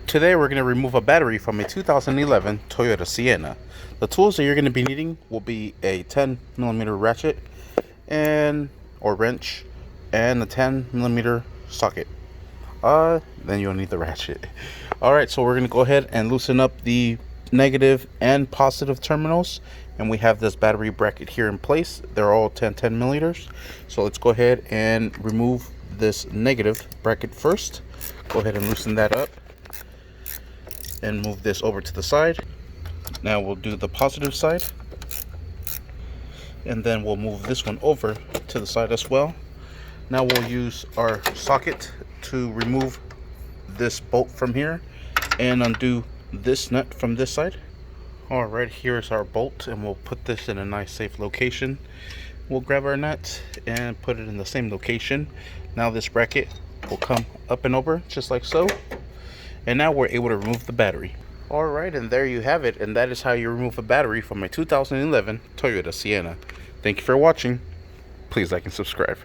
Today we're going to remove a battery from a 2011 Toyota Sienna. The tools that you're going to be needing will be a 10mm ratchet or wrench and a 10mm socket. Then you'll need the ratchet. Alright, so we're going to go ahead and loosen up the negative and positive terminals, and we have this battery bracket here in place. They're all 10 millimeters. So let's go ahead and remove this negative bracket first. Go ahead and loosen that up and move this over to the side. Now we'll do the positive side, and then we'll move this one over to the side as well. Now we'll use our socket to remove this bolt from here and undo this nut from this side. Alright, here's our bolt, and we'll put this in a nice safe location. We'll grab our nut and put it in the same location. Now this bracket will come up and over just like so, and now we're able to remove the battery. Alright, and there you have it, and that is how you remove a battery from a 2011 Toyota Sienna. Thank you for watching. Please like and subscribe.